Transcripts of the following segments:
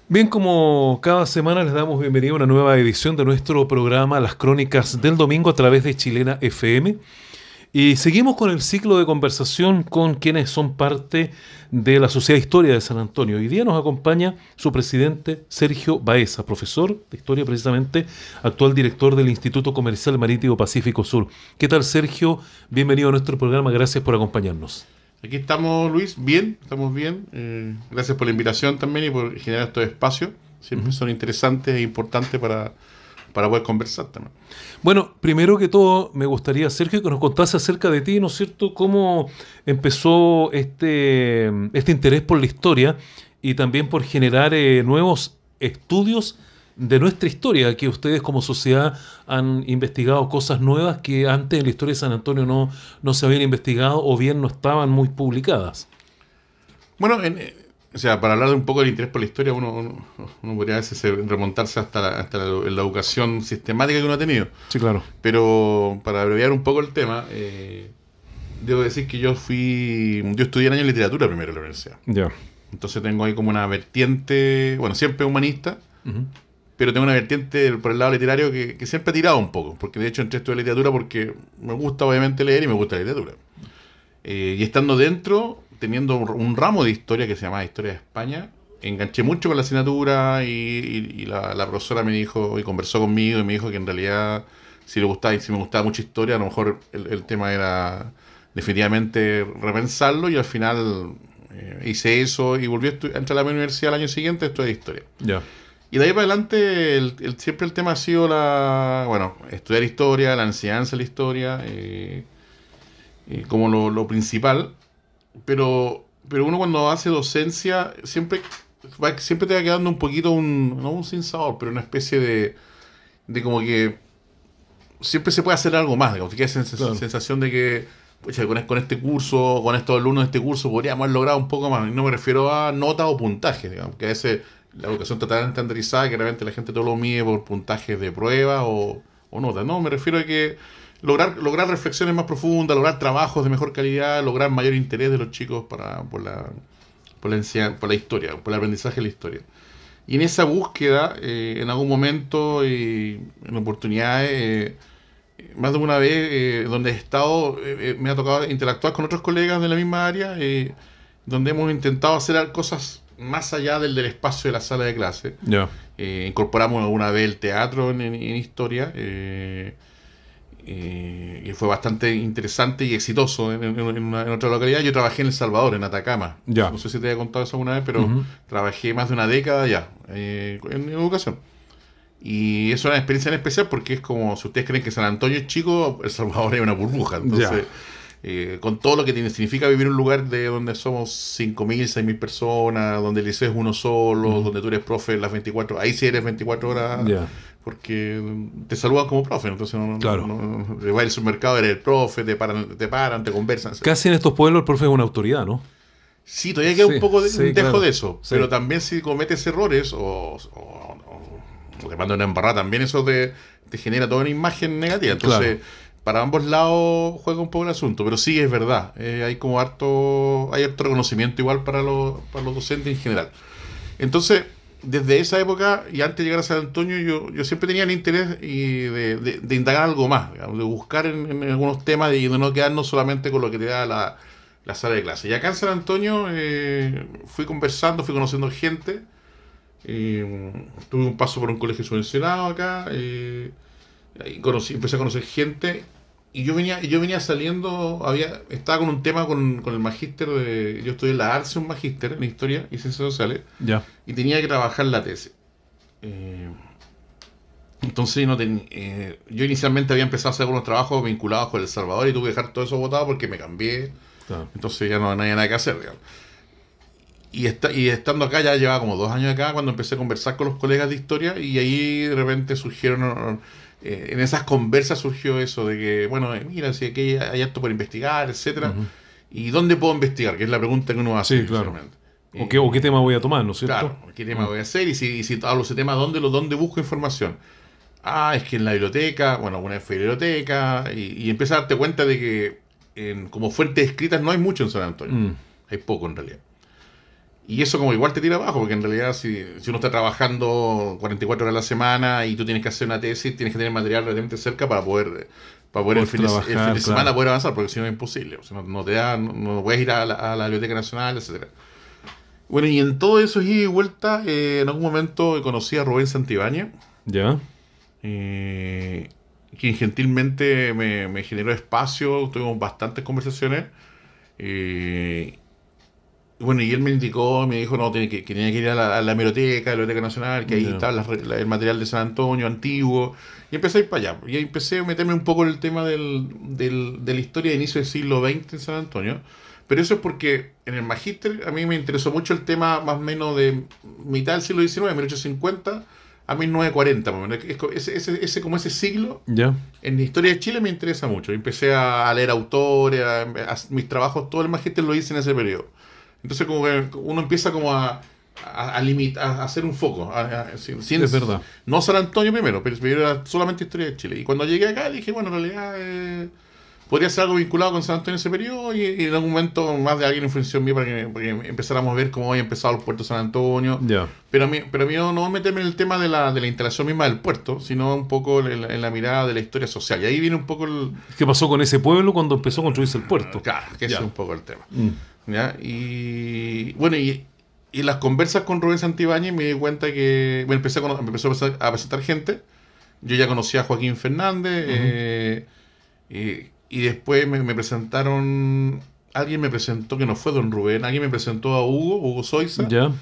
Bien, como cada semana les damos bienvenida a una nueva edición de nuestro programa Las Crónicas del Domingo a través de Chilena FM. Y seguimos con el ciclo de conversación con quienes son parte de la Sociedad de Historia de San Antonio. Hoy día nos acompaña su presidente Sergio Baeza, profesor de Historia precisamente, actual director del Instituto Comercial Marítimo Pacífico Sur. ¿Qué tal, Sergio? Bienvenido a nuestro programa, gracias por acompañarnos. Aquí estamos, Luis, bien, estamos bien. Gracias por la invitación también y por generar estos espacios. Siempre son interesantes e importantes para poder conversar también. Bueno, primero que todo, me gustaría, Sergio, que nos contase acerca de ti, ¿no es cierto? ¿Cómo empezó este interés por la historia y también por generar nuevos estudios de nuestra historia, que ustedes como sociedad han investigado cosas nuevas que antes en la historia de San Antonio no se habían investigado o bien no estaban muy publicadas? Bueno, o sea, para hablar de un poco del interés por la historia, uno podría a veces remontarse hasta la educación sistemática que uno ha tenido. Sí, claro. Pero para abreviar un poco el tema, debo decir que yo estudié año de literatura primero en la universidad. Ya. Entonces tengo ahí como una vertiente, bueno, siempre humanista, pero tengo una vertiente por el lado literario que siempre ha tirado un poco, porque de hecho entré a estudiar literatura porque me gusta obviamente leer y me gusta la literatura. Y estando dentro, teniendo un ramo de historia que se llamaba Historia de España, enganché mucho con la asignatura y la profesora me dijo, y conversó conmigo y me dijo que en realidad si me gustaba mucho historia, a lo mejor el tema era definitivamente repensarlo y al final hice eso y volví a entrar a la universidad al año siguiente a estudiar historia. Ya. Y de ahí para adelante siempre el tema ha sido estudiar historia, la enseñanza de la historia, como lo principal. Pero uno cuando hace docencia siempre te va quedando un poquito no un sinsabor, pero una especie de como que siempre se puede hacer algo más, digamos. Te queda esa sensación de que pucha, con este curso, con estos alumnos de este curso podríamos haber logrado un poco más. Y no me refiero a notas o puntajes, digamos, que a veces la educación está tan estandarizada que realmente la gente todo lo mide por puntajes de prueba o notas. No, me refiero a que lograr reflexiones más profundas, lograr trabajos de mejor calidad, lograr mayor interés de los chicos por la historia, por el aprendizaje de la historia. Y en esa búsqueda, en algún momento y en oportunidades, más de una vez, donde he estado, me ha tocado interactuar con otros colegas de la misma área, donde hemos intentado hacer cosas más allá del espacio de la sala de clase. Ya. Incorporamos alguna vez el teatro en historia, y fue bastante interesante y exitoso en otra localidad. Yo trabajé en El Salvador, en Atacama. Ya. No sé si te había contado eso alguna vez, pero trabajé más de una década allá en educación. Y es una experiencia en especial porque es como, si ustedes creen que San Antonio es chico, El Salvador es una burbuja. Entonces, con todo lo que significa vivir en un lugar de donde somos 5.000, 6.000 personas, donde el liceo es uno solo, donde tú eres profe las 24, ahí sí eres 24 horas, porque te saludan como profe, entonces vas al supermercado, eres el profe, te paran, te conversan. Casi en estos pueblos el profe es una autoridad, ¿no? Sí, todavía queda un poco dejo de eso, sí. Pero también si cometes errores o te mandan una embarrada, también eso te genera toda una imagen negativa. Entonces, para ambos lados juega un poco el asunto, pero sí es verdad. Hay como harto reconocimiento igual para los docentes en general. Entonces, desde esa época y antes de llegar a San Antonio, yo siempre tenía el interés de indagar algo más, digamos, de buscar en algunos temas y de no quedarnos solamente con lo que te da la sala de clase. Y acá en San Antonio fui conociendo gente. Tuve un paso por un colegio subvencionado acá, empecé a conocer gente y yo venía saliendo, estaba con un tema con el magíster yo estudié en la ARCE, un magíster en Historia y Ciencias Sociales, y tenía que trabajar la tesis. Entonces yo inicialmente había empezado a hacer algunos trabajos vinculados con El Salvador y tuve que dejar todo eso botado porque me cambié. Entonces ya no había nada que hacer, digamos. Y estando acá, ya llevaba como 2 años acá, cuando empecé a conversar con los colegas de historia, y ahí de repente surgieron, en esas conversas surgió eso de que, bueno, mira, si aquí hay esto por investigar, etcétera, ¿y dónde puedo investigar? Que es la pregunta que uno hace. Sí, claro. ¿O qué tema voy a tomar, no es cierto? Claro, ¿qué tema voy a hacer? Y si hablo de ese tema, ¿dónde busco información? Es que en la biblioteca, bueno, una biblioteca, y empiezas a darte cuenta de que como fuentes escritas no hay mucho en San Antonio. Hay poco en realidad. Y eso como igual te tira abajo, porque en realidad si uno está trabajando 44 horas a la semana y tú tienes que hacer una tesis, tienes que tener material relativamente cerca para poder el fin de semana poder avanzar, porque si no es imposible. O sea, no puedes ir a la Biblioteca Nacional, etcétera. Bueno, y en todo eso ida y vuelta, en algún momento conocí a Rubén Santibáñez, ¿Ya? quien gentilmente me generó espacio, tuvimos bastantes conversaciones. Bueno, y él me indicó, me dijo que tenía que ir a la hemeroteca, a la Biblioteca Nacional, que ahí Ya. estaba el material de San Antonio antiguo, y empecé a ir para allá. Y ahí empecé a meterme un poco en el tema de la historia de inicio del siglo XX en San Antonio. Pero eso es porque en el magíster a mí me interesó mucho el tema más o menos de mitad del siglo XIX, 1850 a 1940, más o menos. Como ese siglo ¿Ya? en la historia de Chile me interesa mucho. Empecé a leer autores, mis trabajos, todo el magíster lo hice en ese periodo. Entonces como que uno empieza como a hacer un foco. Es verdad. No San Antonio primero, pero era solamente historia de Chile. Y cuando llegué acá dije, bueno, en realidad podría ser algo vinculado con San Antonio en ese periodo y en algún momento más de alguien influenció en mí para que empezáramos a ver cómo había empezado el puerto de San Antonio. Ya. Pero a mí no meterme en el tema de la instalación misma del puerto, sino un poco en la mirada de la historia social. Y ahí viene un poco ¿Qué pasó con ese pueblo cuando empezó a construirse el puerto? Claro, que ese Ya. es un poco el tema. Mm. ¿Ya? Y bueno, y en las conversas con Rubén Santibáñez me di cuenta que me empezó a presentar gente. Yo ya conocía a Joaquín Fernández, y después me presentaron, alguien me presentó que no fue don Rubén, alguien me presentó a Hugo Soiza. ¿Ya?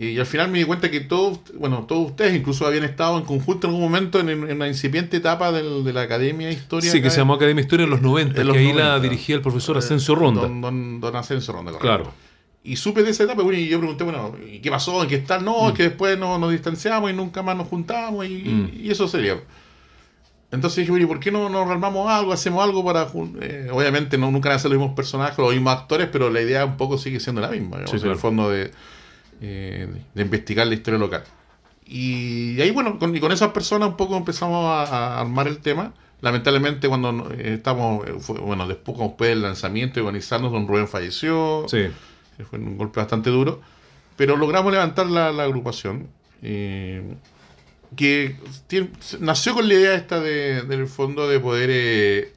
Y al final me di cuenta que todos ustedes incluso habían estado en conjunto en algún momento en una incipiente etapa de la Academia de Historia. Sí, que se llamó Academia de Historia en los 90, En los que ahí 90. la dirigía el profesor Asensio Ronda. Don Asensio Ronda, correcto. Claro. Y supe de esa etapa, bueno, y yo pregunté, bueno, ¿y qué pasó? ¿En qué tal? No, es que después nos distanciamos y nunca más nos juntamos y eso sería. Entonces dije, bueno, ¿y por qué no nos armamos algo? Hacemos algo para... obviamente nunca van a ser los mismos personajes, los mismos actores, pero la idea un poco sigue siendo la misma, digamos, Sí, en claro. el fondo de investigar la historia local. Y ahí, bueno, con esas personas un poco empezamos a armar el tema. Lamentablemente cuando después del lanzamiento y organizarnos, don Rubén falleció. Sí. Fue un golpe bastante duro, pero logramos levantar la agrupación, que nació con la idea esta del fondo de poder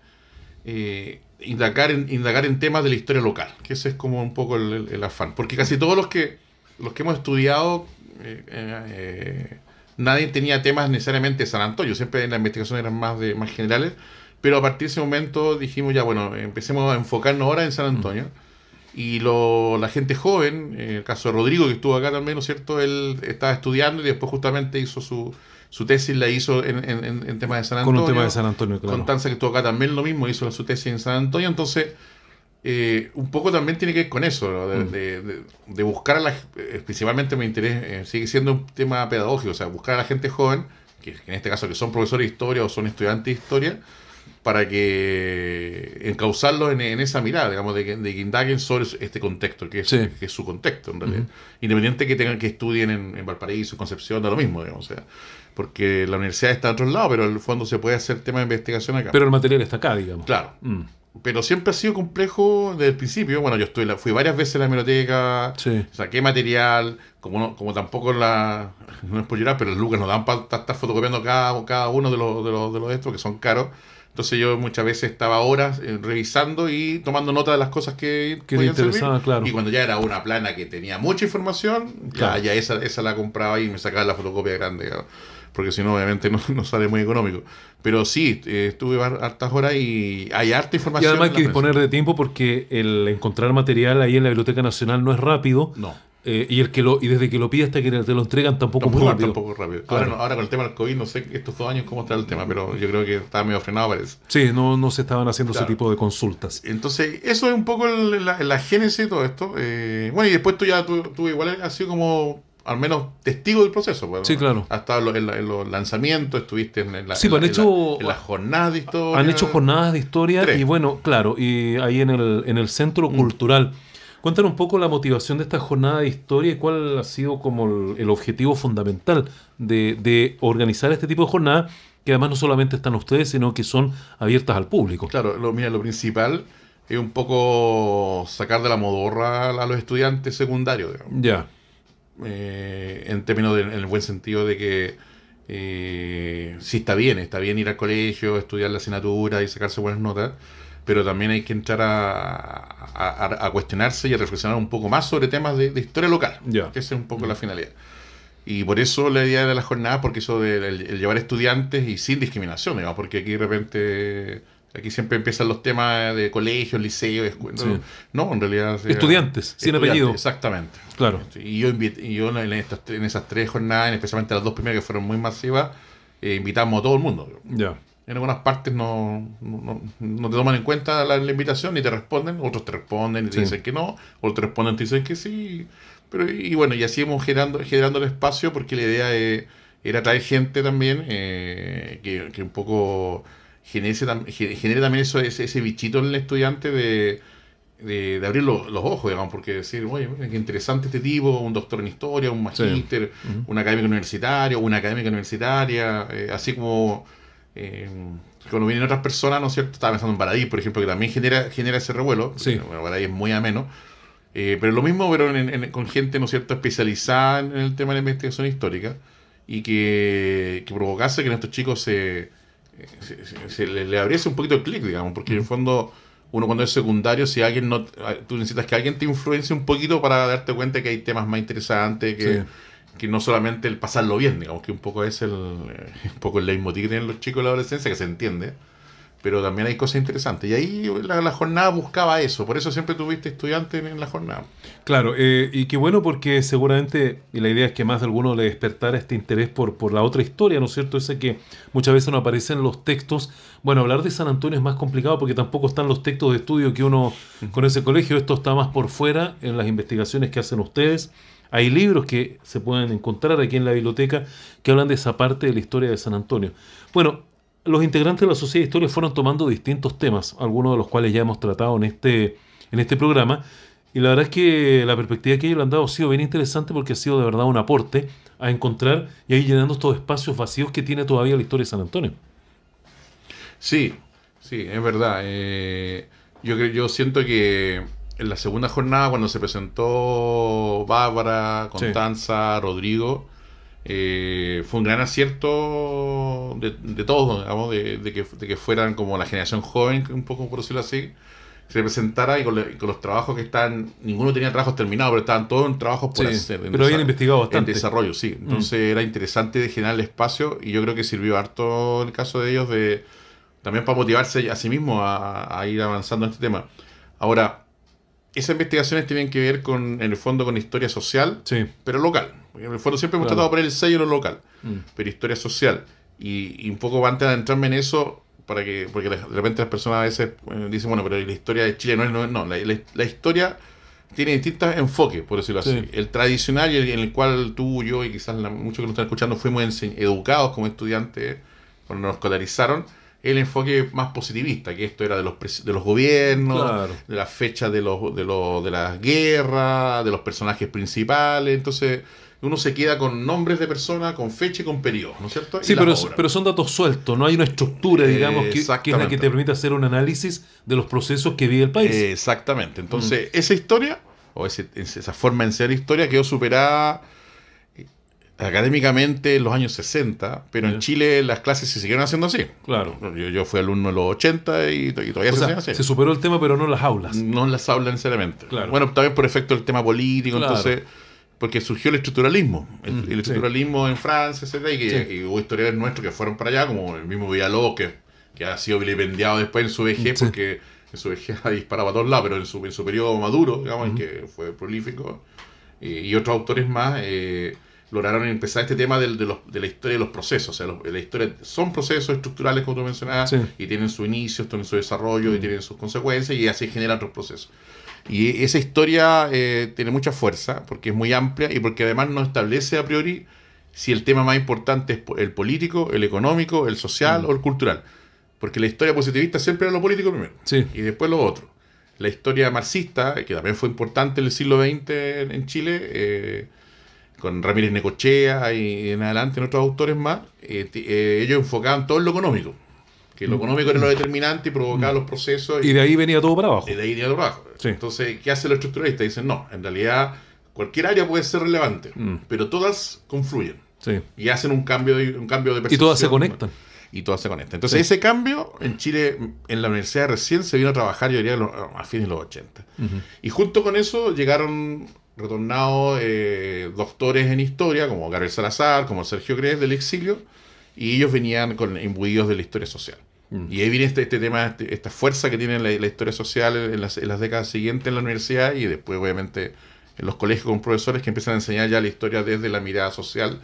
indagar en temas de la historia local, que ese es como un poco el afán, porque casi todos los que hemos estudiado, nadie tenía temas necesariamente de San Antonio, siempre las investigaciones eran más generales, pero a partir de ese momento dijimos ya, bueno, empecemos a enfocarnos ahora en San Antonio. Y la gente joven, en el caso de Rodrigo, que estuvo acá también, ¿no es cierto? Él estaba estudiando y después justamente hizo su tesis, la hizo en temas de San Antonio. Con un tema de San Antonio, claro. Constanza, que estuvo acá también lo mismo, hizo su tesis en San Antonio. Entonces, un poco también tiene que ver con eso, ¿no? De buscar principalmente mi interés, sigue siendo un tema pedagógico, o sea, buscar a la gente joven, que en este caso que son profesores de historia o son estudiantes de historia, para que encauzarlos en esa mirada, digamos, de que indaguen sobre este contexto, que es su contexto, en realidad. Independiente que tengan que estudien en Valparaíso, en Concepción, da lo mismo, digamos, o sea, porque la universidad está a otro lado, pero en el fondo se puede hacer tema de investigación acá. Pero el material está acá, digamos. Claro. Pero siempre ha sido complejo desde el principio. Bueno, yo fui varias veces a la hemeroteca, Sí. saqué material, como tampoco no es por llorar, pero los lucas nos dan para estar fotocopiando cada uno de los estos, que son caros. Entonces yo muchas veces estaba horas revisando y tomando nota de las cosas que te podían servir. interesaba, claro. Y cuando ya era una plana que tenía mucha información, Claro. ya esa la compraba y me sacaba la fotocopia grande, claro, porque si no obviamente no sale muy económico. Pero sí, estuve hartas horas y hay harta Y información. además hay en que la disponer prensa. de tiempo porque el encontrar material ahí en la Biblioteca Nacional no es rápido. No. Y desde que lo pide hasta que te lo entregan tampoco es muy rápido. Tampoco rápido. Claro. Ahora con el tema del COVID, no sé estos 2 años cómo está el tema, pero yo creo que está medio frenado, parece. Sí, no se estaban haciendo Claro. ese tipo de consultas. Entonces, eso es un poco la génesis de todo esto. Bueno, y después tú igual has sido como, al menos, testigo del proceso. Pues, Sí, ¿no? claro. Has estado en los lanzamientos, estuviste en Sí, pues en las jornadas de historia. Han hecho jornadas de historia 3. y bueno, claro, y ahí en el Centro Cultural. Cuéntanos un poco la motivación de esta jornada de historia y cuál ha sido como el objetivo fundamental de organizar este tipo de jornadas, que además no solamente están ustedes, sino que son abiertas al público. Claro, mira, lo principal es un poco sacar de la modorra a los estudiantes secundarios, digamos. Ya. En términos en el buen sentido de que sí está bien ir al colegio, estudiar la asignatura y sacarse buenas notas, pero también hay que entrar a cuestionarse y a reflexionar un poco más sobre temas de historia local, Ya. que esa es un poco la finalidad. Y por eso la idea de la jornada, porque eso de el llevar estudiantes y sin discriminación, digamos, porque aquí de repente, aquí siempre empiezan los temas de colegios, liceos, escuelas. Sí. No, en realidad... Estudiantes, sin apellido. Exactamente. Claro. Y yo, en esas 3 jornadas, especialmente las 2 primeras que fueron muy masivas, invitamos a todo el mundo. Ya. En algunas partes no te toman en cuenta la invitación ni te responden, otros te responden y te Sí. dicen que no, otros te responden y te dicen que sí. Pero, y bueno, y así hemos generando el espacio porque la idea era traer gente también que un poco genere también ese bichito en el estudiante de abrir los ojos, digamos, porque decir, oye, mira, qué interesante este tipo, un doctor en historia, un magíster, Sí. un académico universitario, una académica universitaria, así como cuando vienen otras personas, ¿no es cierto? Estaba pensando en Baradí, por ejemplo, que también genera ese revuelo. Sí. Bueno, Baradí es muy ameno. Pero lo mismo, pero con gente, ¿no es cierto?, especializada en el tema de la investigación histórica y que provocase que a estos chicos se le abriese un poquito el clic, digamos, porque en el fondo uno cuando es secundario, si alguien no, tú necesitas que alguien te influencie un poquito para darte cuenta que hay temas más interesantes, que no solamente el pasarlo bien, digamos, que un poco es un poco el leitmotiv que tienen los chicos de la adolescencia, que se entiende, pero también hay cosas interesantes. Y ahí la jornada buscaba eso, por eso siempre tuviste estudiantes en la jornada. Claro, y qué bueno porque seguramente, y la idea es que más de alguno le despertara este interés por la otra historia, ¿no es cierto? Ese que muchas veces no aparece en los textos. Bueno, hablar de San Antonio es más complicado porque tampoco están los textos de estudio que uno con ese colegio. Esto está más por fuera en las investigaciones que hacen ustedes. Hay libros que se pueden encontrar aquí en la biblioteca que hablan de esa parte de la historia de San Antonio. Bueno, los integrantes de la Sociedad de Historia fueron tomando distintos temas, algunos de los cuales ya hemos tratado en este programa, y la verdad es que la perspectiva que ellos le han dado ha sido bien interesante porque ha sido de verdad un aporte a encontrar y a ir llenando estos espacios vacíos que tiene todavía la historia de San Antonio. Sí, sí, es verdad. Yo siento que en la segunda jornada, cuando se presentó Bárbara, Constanza, Rodrigo, fue un gran acierto de todos, digamos, de que fueran como la generación joven, un poco por decirlo así, se presentara y con los trabajos que están, ninguno tenía trabajos terminados, pero estaban todos en trabajos por hacer. Pero habían investigado bastante. En desarrollo, sí. Entonces era interesante de generar el espacio y yo creo que sirvió harto en el caso de ellos también para motivarse a sí mismos a ir avanzando en este tema. Ahora, esas investigaciones tienen que ver en el fondo con historia social, pero local. En el fondo siempre hemos tratado de poner el sello en lo local, pero historia social. Y un poco antes de entrarme en eso, porque de repente las personas a veces dicen, bueno, pero la historia de Chile no, la historia tiene distintos enfoques, por decirlo así. El tradicional y en el cual tú, yo y quizás muchos que nos están escuchando fuimos educados como estudiantes cuando nos escolarizaron, el enfoque más positivista, que esto era de los gobiernos, de las fechas de las guerras, de los personajes principales. Entonces uno se queda con nombres de personas, con fecha y con periodos, ¿no es cierto? Sí, pero son datos sueltos, no hay una estructura, digamos, que es la que te permite hacer un análisis de los procesos que vive el país. Exactamente. Entonces, esa historia, o esa forma de ser historia, quedó superada académicamente en los años 60, pero en Chile las clases se siguieron haciendo así. Claro. Yo fui alumno en los 80 y todavía se siguen así. Se superó el tema, pero no en las aulas. No en las aulas necesariamente. Claro. Bueno, también por efecto del tema político, entonces, porque surgió el estructuralismo. El estructuralismo en Francia, etc. Y hubo historiadores nuestros que fueron para allá, como el mismo Villalobos, que ha sido vilipendiado después en su vejez, porque en su vejez ha disparado a todos lados, pero en su periodo maduro, digamos, en que fue prolífico, y otros autores más, lograron empezar este tema de la historia de los procesos. O sea, la historia son procesos estructurales, como tú mencionabas, y tienen su inicio, tienen su desarrollo, y tienen sus consecuencias, y así generan otros procesos. Y esa historia tiene mucha fuerza, porque es muy amplia, y porque además no establece a priori si el tema más importante es el político, el económico, el social o el cultural. Porque la historia positivista siempre era lo político primero, y después lo otro. La historia marxista, que también fue importante en el siglo XX en Chile, con Ramírez Necochea y en adelante en otros autores más, ellos enfocaban todo en lo económico, que lo económico era lo determinante y provocaba los procesos. Y de ahí venía todo para abajo. Y de ahí venía todo para abajo. Sí. Entonces, ¿qué hace el estructuralista? Dicen, no, en realidad cualquier área puede ser relevante, pero todas confluyen. Sí. Y hacen un cambio de percepción. Y todas se conectan. Y todas se conectan. Entonces, ese cambio en Chile, en la universidad recién se vino a trabajar, yo diría, a fines de los 80. Y junto con eso llegaron retornados doctores en historia, como Gabriel Salazar, como Sergio Cres del exilio, y ellos venían imbuidos de la historia social. Y ahí viene este tema, esta fuerza que tiene la historia social en las décadas siguientes en la universidad y después, obviamente, en los colegios con profesores que empiezan a enseñar ya la historia desde la mirada social,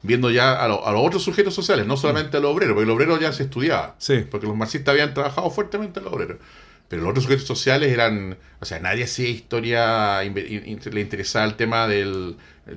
viendo ya a los otros sujetos sociales, no solamente a los obreros, porque el obrero ya se estudiaba, porque los marxistas habían trabajado fuertemente a los obreros. Pero los otros sujetos sociales eran, o sea, nadie hacía historia, le interesaba el tema de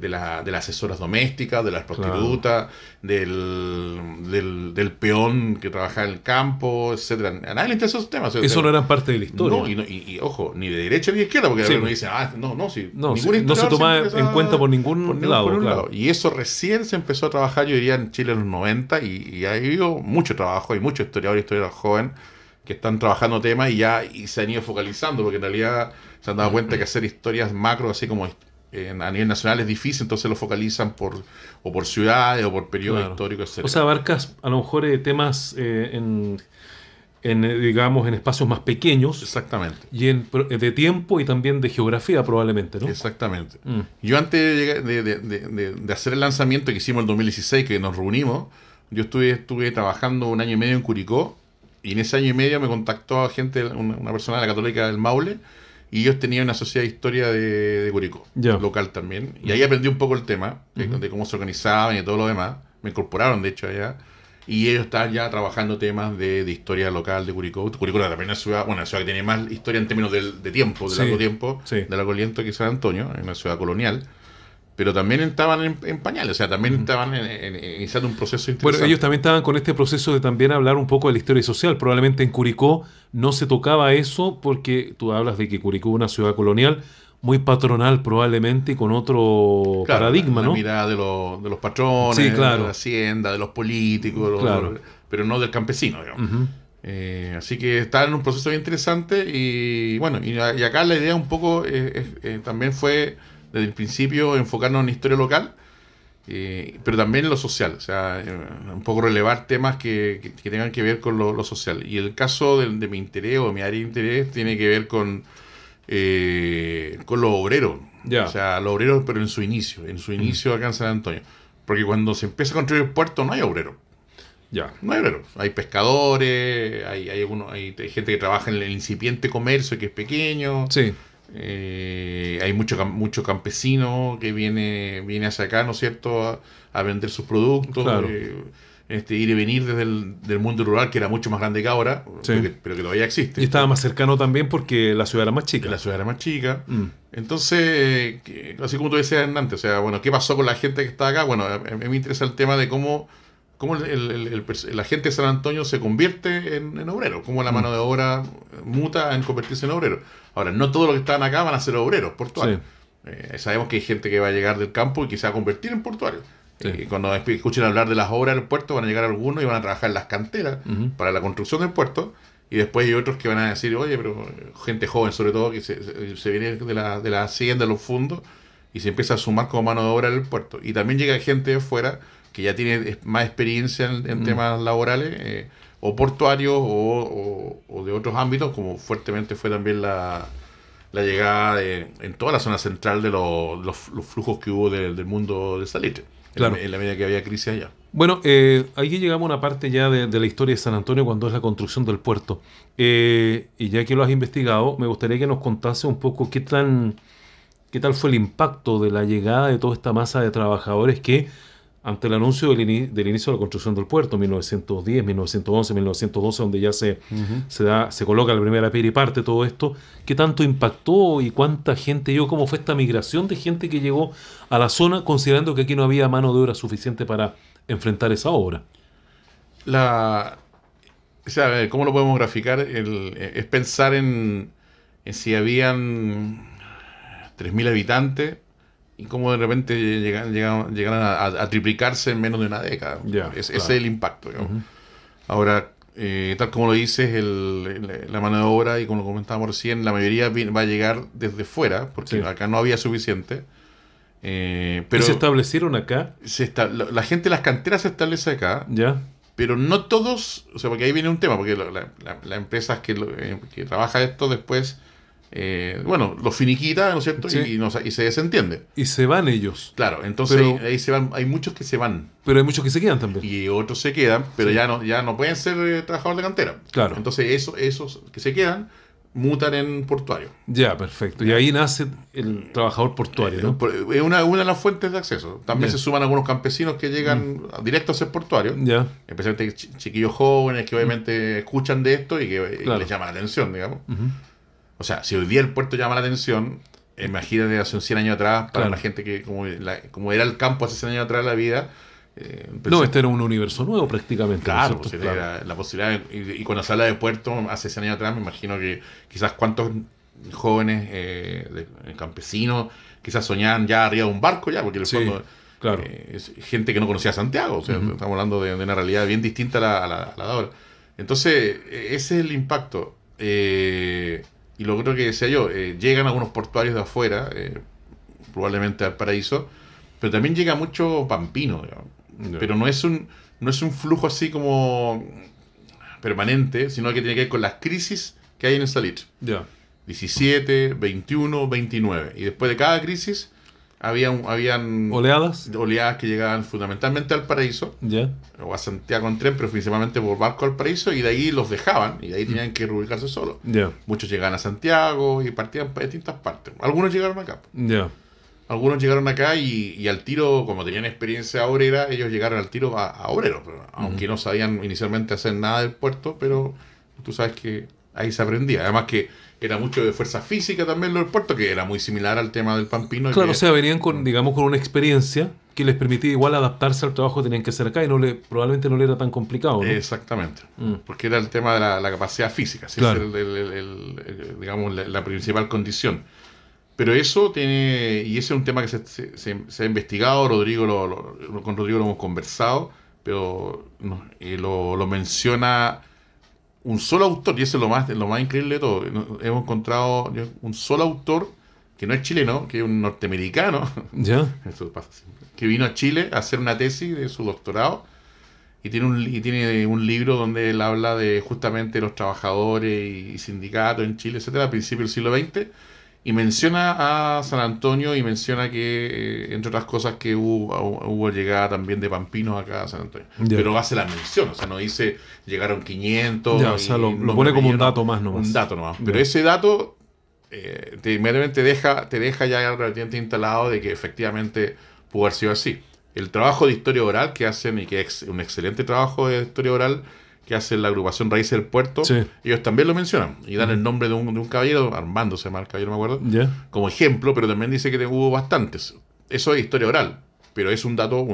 las asesoras domésticas, de las prostitutas, del peón que trabajaba en el campo, etcétera. A nadie le interesaba esos temas. Eso no eran parte de la historia. No, y ojo, ni de derecha ni de izquierda, porque uno dice, no se tomaba en cuenta por ningún lado. Y eso recién se empezó a trabajar, yo diría, en Chile en los 90, y ha habido mucho trabajo, hay muchos historiadores jóvenes que están trabajando temas y se han ido focalizando, porque en realidad se han dado cuenta que hacer historias macro, así como a nivel nacional, es difícil, entonces lo focalizan por ciudades o por periodos históricos, etc. O sea, abarcas a lo mejor temas digamos, en espacios más pequeños. Exactamente. Y de tiempo y también de geografía, probablemente, ¿no? Exactamente. Yo antes de hacer el lanzamiento que hicimos en 2016, que nos reunimos, yo estuve trabajando 1 año y medio en Curicó. Y en ese año y medio me contactó una persona de la Católica del Maule, y ellos tenían una sociedad de historia de Curicó, local también. Y ahí aprendí un poco el tema, de cómo se organizaban y todo lo demás. Me incorporaron, de hecho, allá. Y ellos estaban ya trabajando temas de historia local de Curicó. Curicó era también una ciudad que tiene más historia en términos de tiempo, de largo tiempo, de largo aliento que San Antonio, en una ciudad colonial. Pero también estaban en pañales, o sea, también estaban iniciando un proceso interesante. Bueno, ellos también estaban con este proceso de también hablar un poco de la historia social. Probablemente en Curicó no se tocaba eso, porque tú hablas de que Curicó es una ciudad colonial muy patronal probablemente, y con otro paradigma, ¿no? La mirada de los patrones, de la hacienda, de los políticos, pero no del campesino, digamos. Así que está en un proceso bien interesante, y bueno, y acá la idea un poco también fue desde el principio enfocarnos en la historia local, pero también en lo social, o sea, un poco relevar temas que tengan que ver con lo social. Y el caso de mi interés o mi área de interés tiene que ver con los obreros, o sea, los obreros, pero en su inicio acá en San Antonio, porque cuando se empieza a construir el puerto no hay obreros. No hay obreros, hay pescadores, hay gente que trabaja en el incipiente comercio, que es pequeño. Hay mucho campesino que viene hacia acá, ¿no es cierto?, a vender sus productos, ir y venir desde del mundo rural, que era mucho más grande que ahora, pero que todavía existe. Y estaba más cercano también porque la ciudad era más chica. Entonces, así como tú decías antes, o sea, bueno, ¿qué pasó con la gente que está acá? Bueno, a mí me interesa el tema de cómo la gente de San Antonio se convierte en obrero, cómo la mano de obra muta en convertirse en obrero. Ahora, no todos los que están acá van a ser obreros portuarios. Sabemos que hay gente que va a llegar del campo y que se va a convertir en portuario. Cuando escuchen hablar de las obras del puerto, van a llegar algunos y van a trabajar en las canteras para la construcción del puerto. Y después hay otros que van a decir, oye, pero gente joven sobre todo, que se viene de la hacienda, de los fondos, y se empieza a sumar como mano de obra en el puerto. Y también llega gente de fuera que ya tiene más experiencia en temas laborales, o portuarios, o de otros ámbitos, como fuertemente fue también la llegada en toda la zona central de los flujos que hubo del mundo del salitre, en la medida que había crisis allá. Bueno, aquí llegamos a una parte ya de la historia de San Antonio, cuando es la construcción del puerto. Y ya que lo has investigado, me gustaría que nos contase un poco qué tal fue el impacto de la llegada de toda esta masa de trabajadores que, ante el anuncio del inicio de la construcción del puerto, 1910, 1911, 1912, donde ya se coloca la primera piedra y parte todo esto, ¿qué tanto impactó y cuánta gente llegó? ¿Cómo fue esta migración de gente que llegó a la zona, considerando que aquí no había mano de obra suficiente para enfrentar esa obra? O sea, ¿cómo lo podemos graficar? Es pensar en si habían 3.000 habitantes y cómo de repente llegaron a triplicarse en menos de una década. Ese es el impacto. Ahora, tal como lo dices, la mano de obra, y como lo comentábamos recién, la mayoría va a llegar desde fuera, porque Sí. acá no había suficiente. Pero ¿Y se establecieron acá? la gente de las canteras se establece acá, ¿Ya? pero no todos, o sea, porque ahí viene un tema, porque las empresas que trabaja esto después, bueno, lo finiquita, ¿no es cierto? Sí. Y se desentiende. Y se van ellos. Claro, entonces Pero- ahí se van, hay muchos que se van Pero hay muchos que se quedan también. y otros se quedan, pero Sí. ya no pueden ser trabajadores de cantera. Claro. Entonces esos que se quedan mutan en portuario. Ya, perfecto. Y ahí nace el trabajador portuario, ¿no? Es una de las fuentes de acceso. También Ya. se suman algunos campesinos que llegan directo a ser portuarios, Ya, especialmente chiquillos jóvenes que obviamente escuchan de esto y que Claro. les llama la atención, digamos. ujú, O sea, si hoy día el puerto llama la atención, imagínate hace un 100 años atrás, para Claro. la gente que, como era el campo hace 100 años atrás la vida. No, este era un universo nuevo prácticamente. ¿no es Claro, cierto? pues, Claro. era la posibilidad, y cuando se habla de puerto hace 100 años atrás, me imagino que quizás cuántos jóvenes campesinos quizás soñaban ya arriba de un barco, ya, porque en el Sí, fondo claro. es gente que no conocía Santiago, o sea, Ujú. estamos hablando de una realidad bien distinta a la de ahora. Entonces, ese es el impacto. Y lo otro que decía yo, llegan algunos portuarios de afuera, probablemente al paraíso, pero también llega mucho pampino, digamos. Ya. Pero no es un flujo así como permanente, sino que tiene que ver con las crisis que hay en el salitre. Ya. 17, 21, 29. Y después de cada crisis habían ¿Oleadas? oleadas que llegaban fundamentalmente al paraíso, Ya. o a Santiago en tren, pero principalmente por barco al paraíso, y de ahí los dejaban, y de ahí tenían que reubicarse solos. Ya. Muchos llegaban a Santiago y partían para distintas partes. Algunos llegaron acá. Ya. Algunos llegaron acá y al tiro, como tenían experiencia obrera, ellos llegaron al tiro a obreros, aunque no sabían inicialmente hacer nada del puerto, pero tú sabes que ahí se aprendía. Además que era mucho de fuerza física también lo del puerto, que era muy similar al tema del Pampino. Claro, que, o sea, venían con, digamos, con una experiencia que les permitía igual adaptarse al trabajo que tenían que hacer acá y probablemente no le era tan complicado, ¿no? Exactamente, Mm. porque era el tema de la capacidad física, esa Claro. es digamos, la principal condición. Pero eso tiene, y ese es un tema que se ha investigado, con Rodrigo lo hemos conversado, pero lo menciona un solo autor, y eso es lo más increíble de todo. Hemos encontrado un solo autor, que no es chileno, que es un norteamericano, Ya. eso pasa siempre, que vino a Chile a hacer una tesis de su doctorado, y tiene un libro donde él habla de justamente los trabajadores y sindicatos en Chile, etcétera, a principios del siglo XX, y menciona a San Antonio y menciona que, entre otras cosas, que hubo llegada también de pampinos acá a San Antonio. Ya. Pero hace la mención, o sea, no dice llegaron 500. Ya, o sea, lo no pone me como un relleno, dato más nomás. Un dato nomás. Ya. Pero ese dato inmediatamente te deja ya relativamente instalado de que efectivamente pudo haber sido así. El trabajo de historia oral que hacen, y que es un excelente trabajo de historia oral que hace la agrupación Raíces del Puerto, Sí. ellos también lo mencionan y dan el nombre de un caballero, Armando se llama el caballero, no me acuerdo, Ya. como ejemplo, pero también dice que hubo bastantes. Eso es historia oral, pero es un dato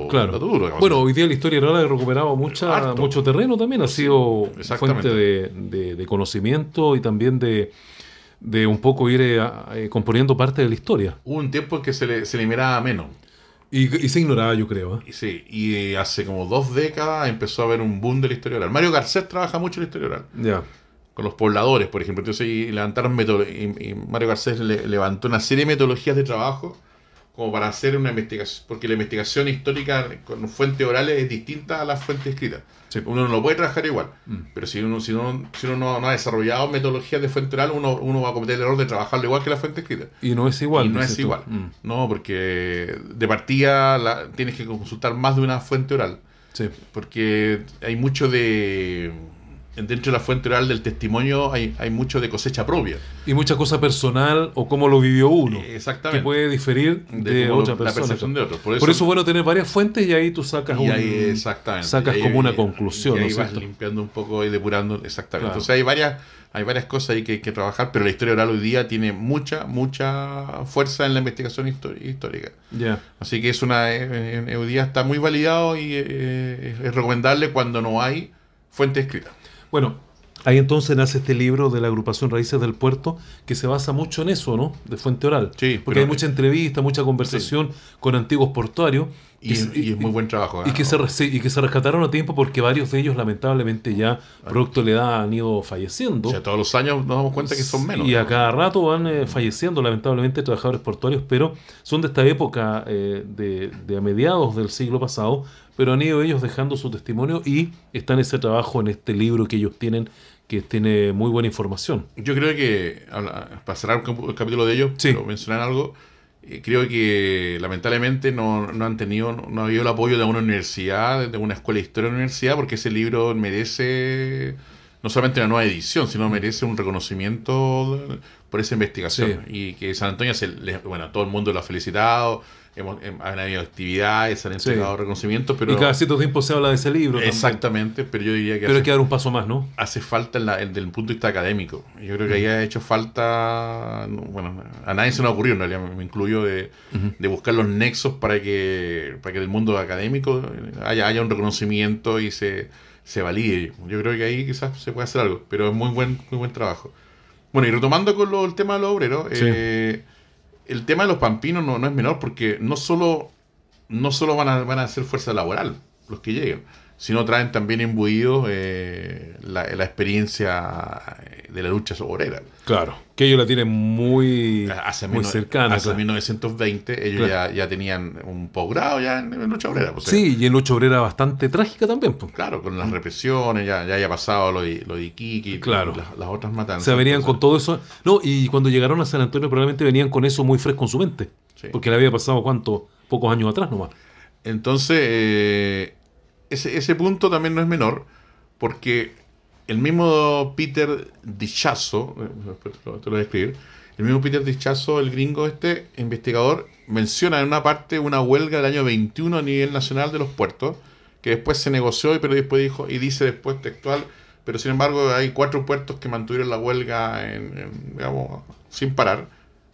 Claro. duro. digamos. Bueno, hoy día la historia oral ha recuperado Harto. mucho terreno también, ha sido exactamente. fuente de conocimiento y también de un poco ir componiendo parte de la historia. Hubo un tiempo en que se le miraba menos. Y se ignoraba, yo creo. ¿Eh? Y sí, y hace como 2 décadas empezó a haber un boom de la historia oral. Mario Garcés trabaja mucho en la historia oral. Ya. Con los pobladores, por ejemplo. Entonces, y levantaron y Mario Garcés levantó una serie de metodologías de trabajo como para hacer una investigación, porque la investigación histórica con fuentes orales es distinta a las fuentes escritas. Sí. Uno no lo puede trabajar igual, Mm. pero si uno no ha desarrollado metodologías de fuente oral, uno va a cometer el error de trabajarlo igual que la fuente escrita. Y no es igual. Y no dices es tú. igual. Mm. No, porque de partida tienes que consultar más de una fuente oral. Sí. Porque hay mucho dentro de la fuente oral del testimonio hay mucho de cosecha propia. Y mucha cosa personal o cómo lo vivió uno. Exactamente. Que puede diferir de cómo otra la persona. percepción de otros. Por eso es bueno tener varias fuentes y ahí tú sacas exactamente. sacas Y ahí- como una conclusión, Y ¿no ahí es vas cierto? limpiando un poco y depurando. Exactamente. Claro. Entonces hay varias cosas ahí que hay que trabajar, pero la historia oral hoy día tiene mucha fuerza en la investigación histórica. Ya. Así que hoy día está muy validado y es recomendable cuando no hay fuente escrita. Bueno, ahí entonces nace este libro de la agrupación Raíces del Puerto que se basa mucho en eso, ¿no? De fuente oral. Sí, Porque pero- hay mucha entrevista, mucha conversación con antiguos portuarios Y es muy buen trabajo. Y que se rescataron a tiempo porque varios de ellos lamentablemente ya, producto de la edad, han ido falleciendo. O sea, todos los años nos damos cuenta que son menos. Y a cada rato van falleciendo lamentablemente trabajadores portuarios, pero son de esta época de a mediados del siglo pasado, pero han ido ellos dejando su testimonio y está en ese trabajo, en este libro que ellos tienen, que tiene muy buena información. Yo creo que, para cerrar el capítulo de ellos, Sí. pero mencionar algo, creo que lamentablemente no ha habido el apoyo de una universidad, de una escuela de historia de una universidad, porque ese libro merece no solamente una nueva edición, sino merece un reconocimiento por esa investigación. Sí. Y que San Antonio, bueno, todo el mundo lo ha felicitado, han habido actividades, se han entregado reconocimientos, pero... Y cada cierto tiempo se habla de ese libro. Exactamente, pero yo diría que... Pero hay que dar un paso más, ¿no? Hace falta desde el punto de vista académico. Yo creo que ahí ha hecho falta, bueno, a nadie se nos ocurrió, en realidad me incluyo, de buscar los nexos para que el mundo académico haya un reconocimiento y se valide. Yo creo que ahí quizás se puede hacer algo, pero es muy buen trabajo. Bueno, y retomando con el tema de los obreros, Sí. el tema de los pampinos no es menor, porque no solo van a ser fuerza laboral los que lleguen, sino traen también imbuidos la experiencia de la lucha obrera. Claro, que ellos la tienen muy cercana. Hace 1920 ellos ya tenían un posgrado ya en lucha obrera. Pues, sí, y en lucha obrera bastante trágica también. Pues. Claro, con las represiones, ya haya pasado lo de Iquique, claro. las otras matanzas. O sea, venían con todo eso. No, y cuando llegaron a San Antonio probablemente venían con eso muy fresco en su mente. Sí. Porque le había pasado, pocos años atrás nomás. Entonces, ese punto también no es menor, porque el mismo Peter Dichazo, te lo voy a escribir, el mismo Peter Dichazo, el gringo investigador, menciona en una parte una huelga del año 21 a nivel nacional de los puertos, que después se negoció, pero después dice después textual, pero sin embargo hay 4 puertos que mantuvieron la huelga digamos, sin parar,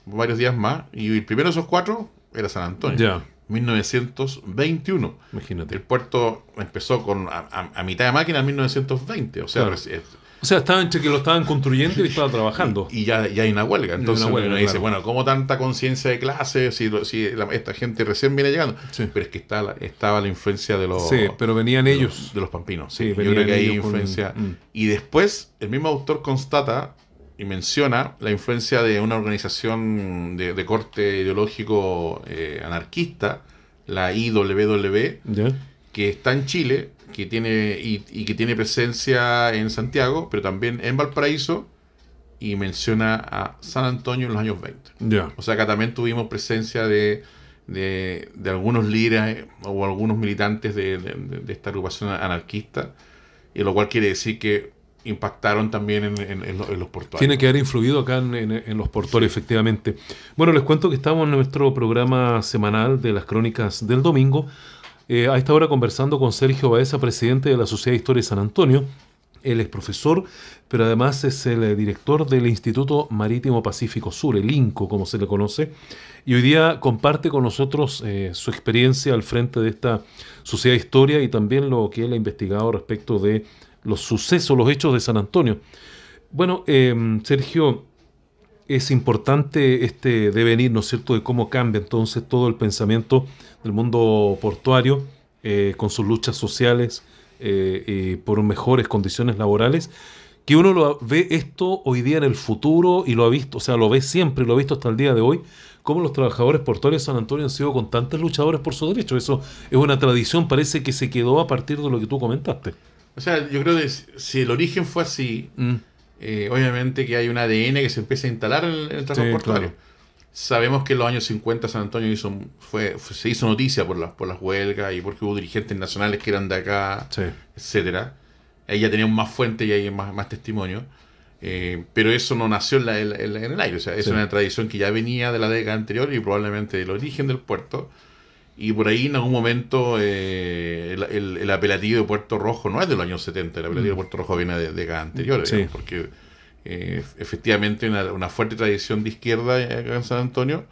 varios días más, y el primero de esos 4 era San Antonio. Ya. 1921. Imagínate. El puerto empezó a mitad de máquina en 1920. O sea, claro. O sea, estaba entre que lo estaban construyendo y estaba trabajando. Y ya hay una huelga. Entonces uno dice, claro. Bueno, ¿cómo tanta conciencia de clase si esta gente recién viene llegando? Sí. Pero es que estaba la influencia de los... Sí, pero venían ellos. De los pampinos. Sí, yo creo que hay influencia. Con... Y después, el mismo autor constata y menciona la influencia de una organización de corte ideológico anarquista, la IWW, ¿Ya? que está en Chile, que tiene presencia en Santiago, pero también en Valparaíso, y menciona a San Antonio en los años 20. Ya. O sea, acá también tuvimos presencia de algunos líderes o algunos militantes de esta agrupación anarquista, y lo cual quiere decir que impactaron también en los portuarios. Tiene que haber influido acá en los portuarios, sí. Efectivamente. Bueno, les cuento que estamos en nuestro programa semanal de las Crónicas del Domingo. A esta hora conversando con Sergio Baeza, presidente de la Sociedad de Historia de San Antonio. Él es profesor, pero además es el director del Instituto Marítimo Pacífico Sur, el INCO, como se le conoce. Y hoy día comparte con nosotros su experiencia al frente de esta Sociedad de Historia y también lo que él ha investigado respecto de los sucesos, los hechos de San Antonio. Bueno, Sergio, es importante este devenir, ¿no es cierto?, de cómo cambia entonces todo el pensamiento del mundo portuario con sus luchas sociales y por mejores condiciones laborales, que uno lo ve esto hoy día en el futuro y lo ha visto, o sea, lo ve siempre, lo ha visto hasta el día de hoy, cómo los trabajadores portuarios de San Antonio han sido constantes luchadores por sus derechos. Eso es una tradición, parece que se quedó a partir de lo que tú comentaste. O sea, yo creo que si el origen fue así, obviamente que hay un ADN que se empieza a instalar en el trabajo portuario. Claro. Sabemos que en los años 50 San Antonio se hizo noticia por las huelgas y porque hubo dirigentes nacionales que eran de acá, sí, etcétera. Ahí ya teníamos más fuentes y hay más testimonios. Pero eso no nació en el aire. O sea, es una tradición que ya venía de la década anterior y probablemente del origen del puerto. Y por ahí en algún momento el apelativo de Puerto Rojo no es de los años 70, el apelativo de Puerto Rojo viene de décadas anteriores, digamos, porque efectivamente una fuerte tradición de izquierda acá en San Antonio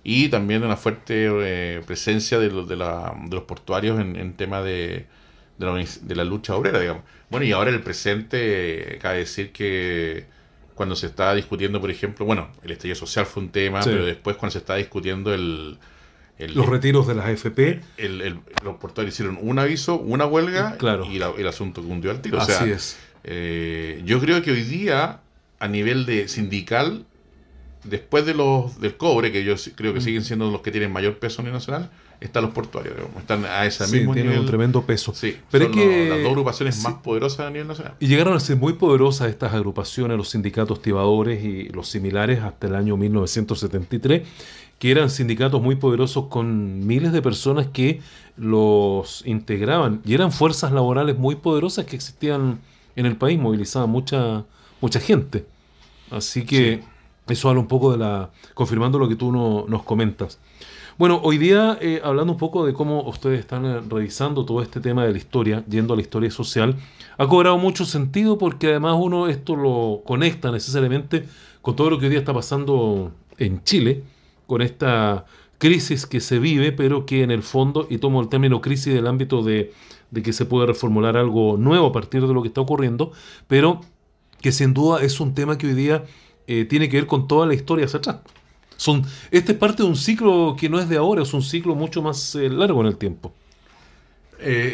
y también una fuerte presencia de los portuarios en tema de la lucha obrera, digamos. Bueno, y ahora en el presente cabe decir que cuando se estaba discutiendo, por ejemplo, bueno, el estallido social fue un tema, pero después cuando se estaba discutiendo Los retiros de las AFP. Los portuarios hicieron un aviso, una huelga, claro, y el asunto cundió al tiro. Así o sea, es. Yo creo que hoy día, a nivel de sindical, después de del cobre, que yo creo que siguen siendo los que tienen mayor peso a nivel nacional, están los portuarios, digamos, están a ese mismo nivel. Tienen un tremendo peso. Sí, pero son es que las dos agrupaciones más poderosas a nivel nacional. Y llegaron a ser muy poderosas estas agrupaciones, los sindicatos tibadores y los similares, hasta el año 1973, que eran sindicatos muy poderosos con miles de personas que los integraban, y eran fuerzas laborales muy poderosas que existían en el país, movilizaban mucha gente. Así que eso habla un poco confirmando lo que tú nos comentas. Bueno, hoy día, hablando un poco de cómo ustedes están revisando todo este tema de la historia, yendo a la historia social, ha cobrado mucho sentido, porque además uno esto lo conecta necesariamente con todo lo que hoy día está pasando en Chile, con esta crisis que se vive, pero que en el fondo, y tomo el término crisis del ámbito de que se puede reformular algo nuevo a partir de lo que está ocurriendo, pero que sin duda es un tema que hoy día tiene que ver con toda la historia hacia atrás. Este es parte de un ciclo que no es de ahora, es un ciclo mucho más largo en el tiempo.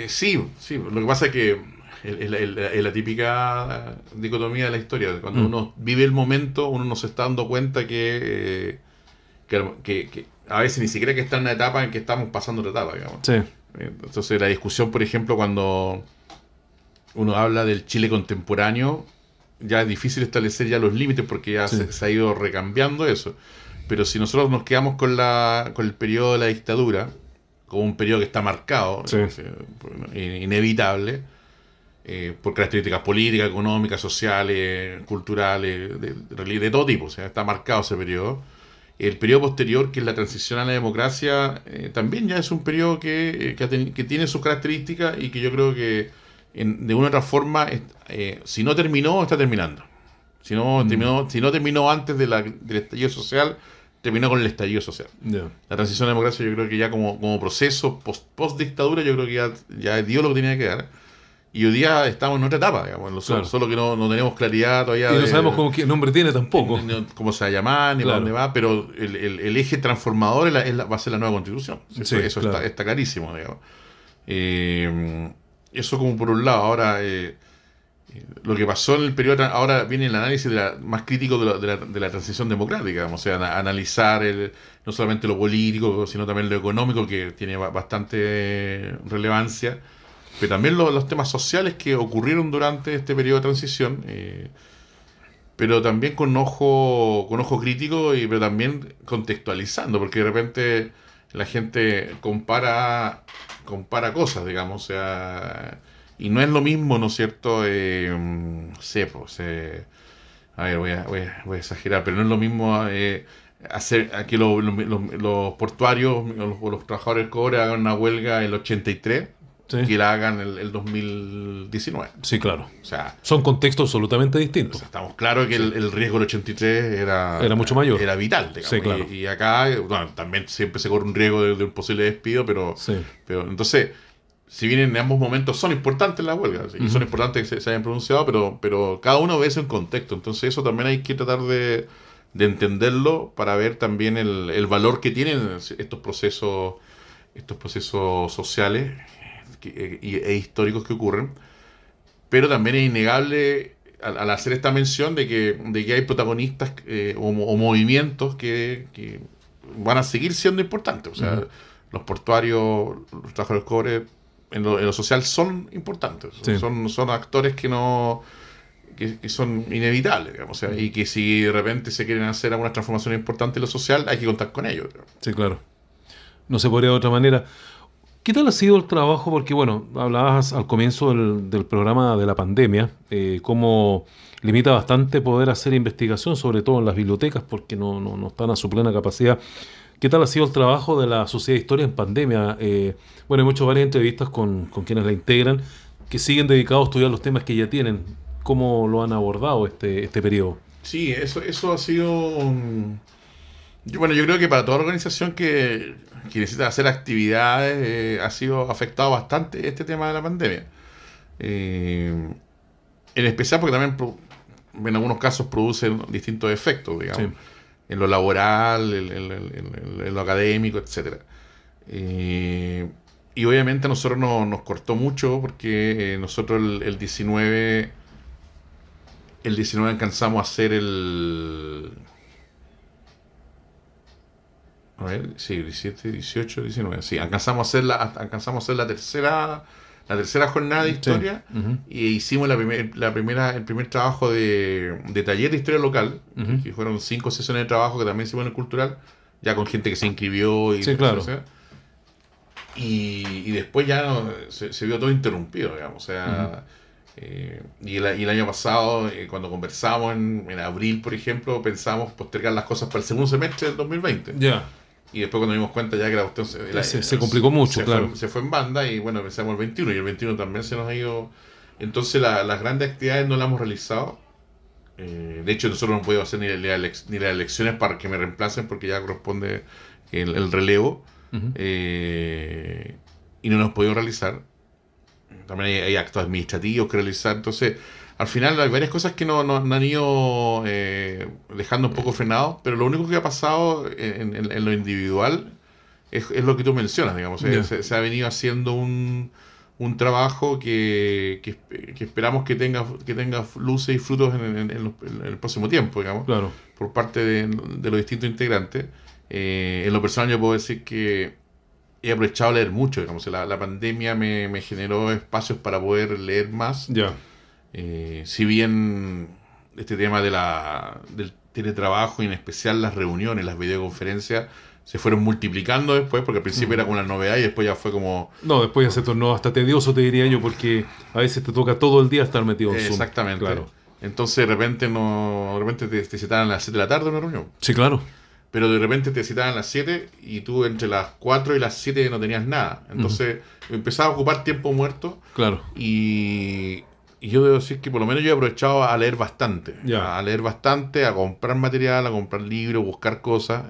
Sí, lo que pasa es que es la típica dicotomía de la historia. Cuando uno vive el momento, uno no se está dando cuenta que a veces ni siquiera que está en una etapa en que estamos pasando otra etapa, digamos. Sí. Entonces la discusión, por ejemplo, cuando uno habla del Chile contemporáneo, ya es difícil establecer ya los límites, porque ya se ha ido recambiando eso. Pero si nosotros nos quedamos con el periodo de la dictadura, como un periodo que está marcado, inevitable, por características políticas, económicas, sociales, culturales, de todo tipo, o sea, está marcado ese periodo. El periodo posterior, que es la transición a la democracia, también ya es un periodo que tiene sus características, y que yo creo que de una u otra forma, si no terminó, está terminando. Si no terminó antes del estallido social, terminó con el estallido social. Yeah. La transición a la democracia, yo creo que ya como proceso post dictadura, yo creo que ya dio lo que tenía que dar. Y hoy día estamos en otra etapa, digamos, claro. Solo que no tenemos claridad todavía. Y no sabemos qué nombre tiene tampoco. Cómo se va a llamar, ni para dónde va, pero el eje transformador va a ser la nueva constitución. Eso claro. está clarísimo, digamos. Eso como por un lado. Ahora, lo que pasó en el periodo, ahora viene el análisis más crítico de la transición democrática, digamos, o sea, analizar no solamente lo político, sino también lo económico, que tiene bastante relevancia, pero también los temas sociales que ocurrieron durante este periodo de transición, pero también con ojo crítico, pero también contextualizando, porque de repente la gente compara cosas, digamos, o sea, y no es lo mismo, ¿no es cierto? A ver, voy a exagerar, pero no es lo mismo hacer que los portuarios o los trabajadores del cobre hagan una huelga en el 83 que la hagan el 2019. Sí, claro. O sea, son contextos absolutamente distintos. O sea, estamos claros que el riesgo del 83 era mucho mayor. Era vital, digamos. Sí, claro. Y acá, bueno, también siempre se corre un riesgo de un posible despido, pero entonces, si bien en ambos momentos son importantes las huelgas, y son importantes que se hayan pronunciado, pero cada uno ve eso en contexto. Entonces eso también hay que tratar de entenderlo, para ver también el valor que tienen estos procesos sociales e históricos que ocurren. Pero también es innegable, al hacer esta mención, de que hay protagonistas o movimientos que van a seguir siendo importantes. O sea, los portuarios, los trabajadores del cobre, en lo social son importantes. Sí. Son actores que son inevitables, digamos. O sea, y que si de repente se quieren hacer algunas transformaciones importantes en lo social, hay que contar con ellos. Sí, claro. No se podría de otra manera. ¿Qué tal ha sido el trabajo? Porque, bueno, hablabas al comienzo del programa de la pandemia, cómo limita bastante poder hacer investigación, sobre todo en las bibliotecas, porque no están a su plena capacidad. ¿Qué tal ha sido el trabajo de la Sociedad de Historia en pandemia? Bueno, hemos hecho varias entrevistas con quienes la integran, que siguen dedicados a estudiar los temas que ya tienen. ¿Cómo lo han abordado este periodo? Sí, eso ha sido... Bueno, yo creo que para toda organización que necesita hacer actividades, ha sido afectado bastante este tema de la pandemia. En especial porque también en algunos casos produce distintos efectos, digamos, en lo laboral, en lo académico, etcétera. Y obviamente a nosotros nos cortó mucho porque nosotros el 19 alcanzamos a hacer a ver, sí, 17, 18, 19. Sí, alcanzamos a hacer la tercera jornada de historia, Sí. Ujú. y hicimos el primer trabajo de taller de historia local, Ujú. que fueron 5 sesiones de trabajo que también hicimos en el cultural, ya con gente que se inscribió Sí, claro. y después ya se vio todo interrumpido, digamos. O Ujú. sea, y el año pasado, cuando conversamos en abril, por ejemplo, pensamos postergar las cosas para el segundo semestre del 2020. Ya. Y después cuando nos dimos cuenta ya que la cuestión Se complicó mucho, claro. se fue en banda, y bueno, pensamos el 21, y el 21 también se nos ha ido. Entonces las grandes actividades no las hemos realizado. De hecho, nosotros no podemos hacer ni las elecciones para que me reemplacen, porque ya corresponde el relevo. Ujú. Y no nos hemos podido realizar. También hay actos administrativos que realizar. Entonces, al final hay varias cosas que nos han ido dejando un poco frenados, pero lo único que ha pasado en lo individual es lo que tú mencionas, digamos. Ya. Se ha venido haciendo un trabajo que esperamos que tenga luces y frutos en el próximo tiempo, digamos, Claro. por parte de los distintos integrantes. En lo personal yo puedo decir que he aprovechado a leer mucho, digamos. La pandemia me generó espacios para poder leer más. Ya. Si bien este tema del teletrabajo, y en especial las reuniones, las videoconferencias, se fueron multiplicando después, porque al principio era como una novedad y después ya fue como... No, después ya se tornó hasta tedioso, te diría yo, porque a veces te toca todo el día estar metido en Zoom. Exactamente. Claro. Entonces de repente te citaban a las 7 de la tarde en una reunión. Sí, claro. Pero de repente te citaban a las 7 y tú entre las 4 y las 7 no tenías nada. Entonces empezaba a ocupar tiempo muerto. Claro. Y yo debo decir que por lo menos yo he aprovechado a leer bastante. Ya. A leer bastante, a comprar material, a comprar libros, buscar cosas.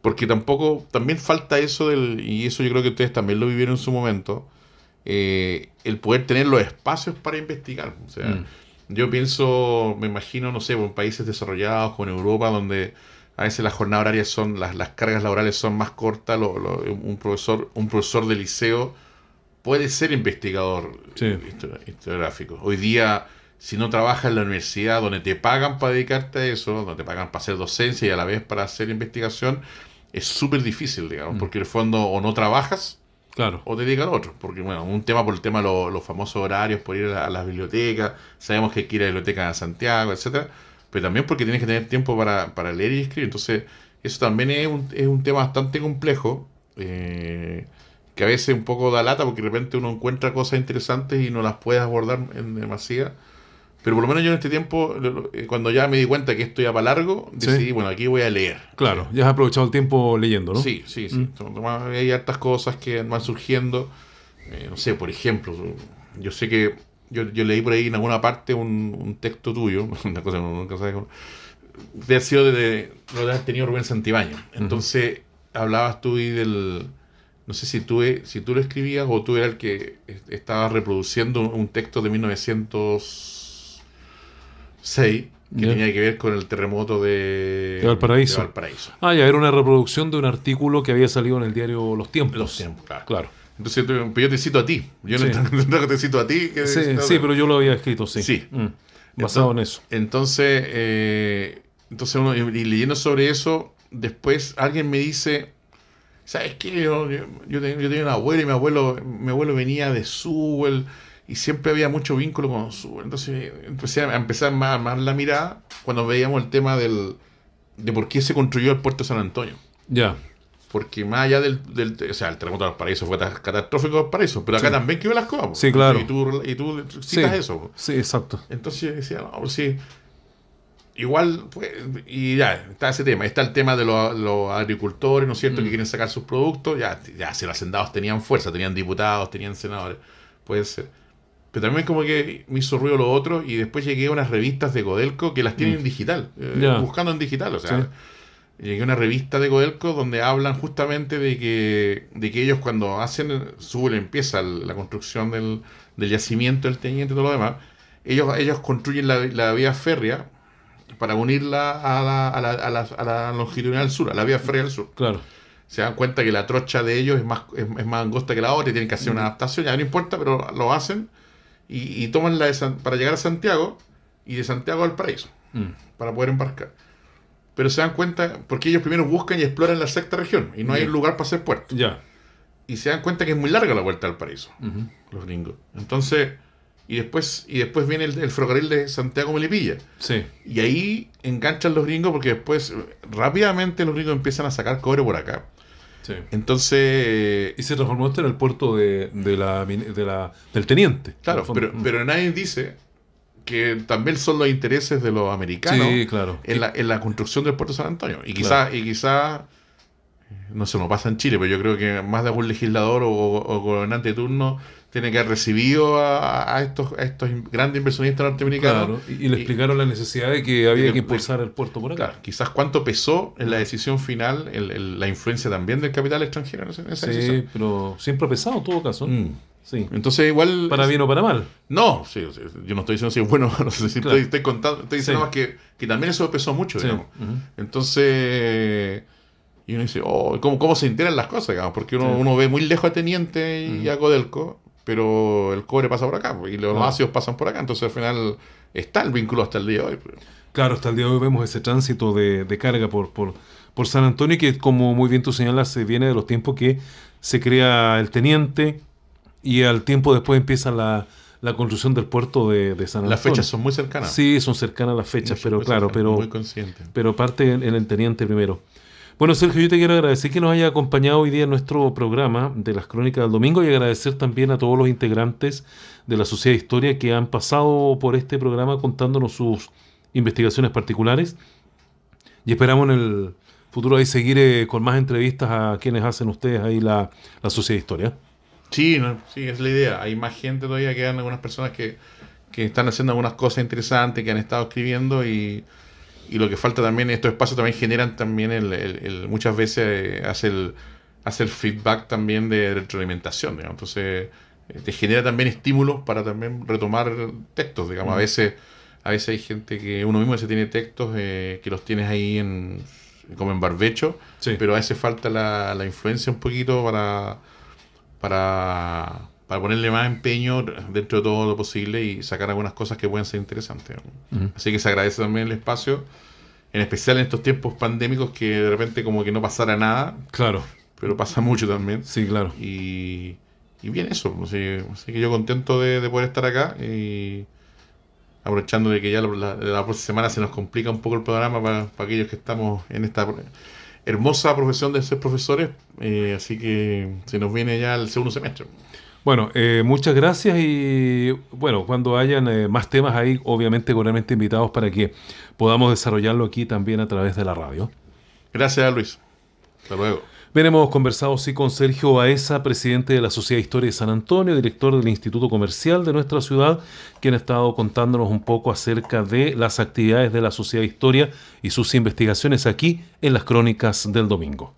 Porque también falta eso y eso yo creo que ustedes también lo vivieron en su momento, el poder tener los espacios para investigar. O sea, yo pienso, me imagino, no sé, en países desarrollados como en Europa, donde a veces las jornadas horarias las cargas laborales son más cortas. Un profesor de liceo puede ser investigador Sí. historiográfico. Hoy día, si no trabajas en la universidad donde te pagan para dedicarte a eso, donde te pagan para hacer docencia y a la vez para hacer investigación, es súper difícil, digamos, porque en el fondo o no trabajas Claro. o te dedicas al otro. Porque, bueno, un tema por el tema de los famosos horarios, por ir a las bibliotecas, sabemos que hay que ir a la biblioteca de Santiago, etcétera, pero también porque tienes que tener tiempo para leer y escribir. Entonces, eso también es un tema bastante complejo, que a veces un poco da lata, porque de repente uno encuentra cosas interesantes y no las puede abordar en demasía. Pero por lo menos yo en este tiempo, cuando ya me di cuenta que esto iba para largo, decidí, bueno, aquí voy a leer. Claro. Ya has aprovechado el tiempo leyendo, ¿no? Sí, sí, sí. Hay hartas cosas que van surgiendo. No sé, por ejemplo, yo sé que yo leí por ahí en alguna parte un texto tuyo, una cosa que nunca sabes cómo, de haber sido lo de haber tenido Rubén Santibáñez. Entonces, hablabas tú y no sé si tú lo escribías o tú eras el que estabas reproduciendo un texto de 1906 que Ya. tenía que ver con el terremoto De Valparaíso. de Valparaíso. Ah, ya, era una reproducción de un artículo que había salido en el diario Los Tiempos. Los tiempos, claro. Claro. Entonces yo te cito a ti. Yo Sí. no te cito a ti. Sí, pero yo lo había escrito, sí. Sí. Basado en eso. Entonces uno, y leyendo sobre eso, después alguien me dice, ¿sabes qué? Yo tenía un abuelo, y mi abuelo venía de Sewell y siempre había mucho vínculo con Sewell. Entonces empecé a empezar más la mirada cuando veíamos el tema de por qué se construyó el puerto de San Antonio. Ya. Porque más allá o sea, el terremoto de Valparaíso fue catastrófico de Valparaíso, pero acá Sí. también quedó las cosas. Sí, claro. Y tú citas eso. Po. Sí, exacto. Entonces yo decía, no, pues sí. Igual, pues, y ya, está ese tema. Está el tema de los agricultores, ¿no es cierto?, que quieren sacar sus productos. Ya si los hacendados tenían fuerza, tenían diputados, tenían senadores, puede ser. Pero también como que me hizo ruido lo otro, y después llegué a unas revistas de Codelco que las tienen en digital, Ya. buscando en digital, o sea... Sí. Llegué a una revista de Codelco donde hablan justamente de que ellos cuando empieza la construcción del yacimiento del Teniente y todo lo demás, ellos construyen la vía férrea para unirla a la longitudinal sur, a la vía férrea del sur. Claro. se dan cuenta que la trocha de ellos es más angosta que la otra y tienen que hacer una adaptación, ya no importa, pero lo hacen y toman para llegar a Santiago y de Santiago al Paraíso, para poder embarcar. Pero se dan cuenta, porque ellos primero buscan y exploran la sexta región y no hay lugar para hacer puerto. Ya. Y se dan cuenta que es muy larga la vuelta al Paraíso, los gringos. Entonces, y después viene el ferrocarril de Santiago-Melipilla. Sí. Y ahí enganchan los gringos porque después rápidamente los gringos empiezan a sacar cobre por acá. Sí. Entonces... Y se transformó esto en el puerto del Teniente. Claro, pero nadie dice que también son los intereses de los americanos, sí, claro, en la construcción del puerto de San Antonio. Y quizá no se nos pasa en Chile, pero yo creo que más de algún legislador o gobernante de turno tiene que haber recibido a estos grandes inversionistas norteamericanos. Claro, y le explicaron la necesidad de que había que impulsar el puerto por acá. Claro, quizás cuánto pesó en la decisión final la influencia también del capital extranjero en esa decisión. Sí, pero siempre ha pesado en todo caso. Sí. Entonces igual... ¿Para bien o para mal? No, sí, yo no estoy diciendo si es bueno, no sé si claro. estoy contando, estoy diciendo más que también eso pesó mucho, sí. digamos. Entonces... Y uno dice, ¿cómo se enteran las cosas? Digamos? Porque uno ve muy lejos a Teniente y a Codelco, pero el cobre pasa por acá y los ácidos pasan por acá. Entonces al final está el vínculo hasta el día de hoy. Claro, hasta el día de hoy vemos ese tránsito de carga por San Antonio, que como muy bien tú señalas, se viene de los tiempos que se crea el Teniente y al tiempo después empieza la construcción del puerto de San Antonio. Las fechas son muy cercanas. Sí, son cercanas las fechas, pero claro, muy consciente. Pero parte en el Teniente primero. Bueno, Sergio, yo te quiero agradecer que nos haya acompañado hoy día en nuestro programa de las Crónicas del Domingo y agradecer también a todos los integrantes de la Sociedad de Historia que han pasado por este programa contándonos sus investigaciones particulares y esperamos en el futuro ahí seguir con más entrevistas a quienes hacen ustedes ahí la Sociedad de Historia. Sí, sí, es la idea. Hay más gente todavía, quedan algunas personas que están haciendo algunas cosas interesantes, que han estado escribiendo y lo que falta también, estos espacios también generan también muchas veces hace el feedback también de retroalimentación, digamos. Entonces te genera también estímulos para también retomar textos, digamos. A veces hay gente que uno mismo se tiene textos que los tienes ahí como en barbecho, sí. Pero a veces falta la influencia un poquito para ponerle más empeño dentro de todo lo posible y sacar algunas cosas que pueden ser interesantes. Así que se agradece también el espacio, en especial en estos tiempos pandémicos que de repente como que no pasara nada. Claro. Pero pasa mucho también. Sí, claro. Y bien eso. Así que yo contento de poder estar acá y aprovechando de que ya la próxima semana se nos complica un poco el programa para aquellos que estamos en esta hermosa profesión de ser profesores. Así que se nos viene ya el segundo semestre. Bueno, muchas gracias y bueno, cuando hayan más temas ahí, obviamente cordialmente invitados para que podamos desarrollarlo aquí también a través de la radio. Gracias, Luis. Hasta luego. Bien, hemos conversado sí con Sergio Baeza, presidente de la Sociedad de Historia de San Antonio, director del Instituto Comercial de nuestra ciudad, quien ha estado contándonos un poco acerca de las actividades de la Sociedad de Historia y sus investigaciones aquí en las Crónicas del Domingo.